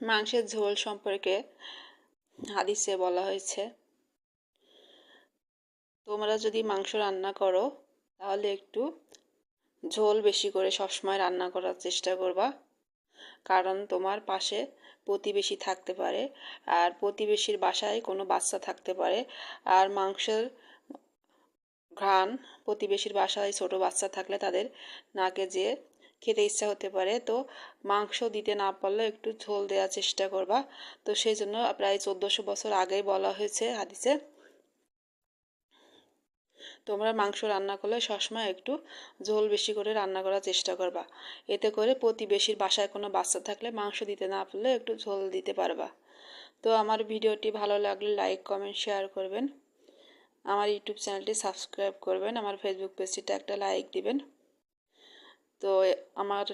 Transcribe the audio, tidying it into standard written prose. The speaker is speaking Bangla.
মাংসের ঝোল সম্পর্কে হাদিসে বলা হয়েছে, তোমরা যদি মাংস রান্না করো তাহলে একটু ঝোল বেশি করে সবসময় রান্না করার চেষ্টা করবা, কারণ তোমার পাশে প্রতিবেশী থাকতে পারে, আর প্রতিবেশীর বাসায় কোনো বাচ্চা থাকতে পারে, আর মাংসের ঘ্রাণ প্রতিবেশীর বাসায় ছোট বাচ্চা থাকলে তাদের নাকে যেয়ে খেতে ইচ্ছা হতে পারে। তো মাংস দিতে না পারলে একটু ঝোল দেওয়ার চেষ্টা করবা। তো সেই জন্য প্রায় 1400 বছর আগেই বলা হয়েছে হাদিসে, তোমরা মাংস রান্না করলে সবসময় একটু ঝোল বেশি করে রান্না করার চেষ্টা করবা। এতে করে প্রতিবেশীর বাসায় কোনো বাচ্চা থাকলে মাংস দিতে না পারলে একটু ঝোল দিতে পারবা। তো আমার ভিডিওটি ভালো লাগলে লাইক কমেন্ট শেয়ার করবেন, আমার ইউটিউব চ্যানেলটি সাবস্ক্রাইব করবেন, আমার ফেসবুক পেজটিতে একটা লাইক দিবেন। তো আমার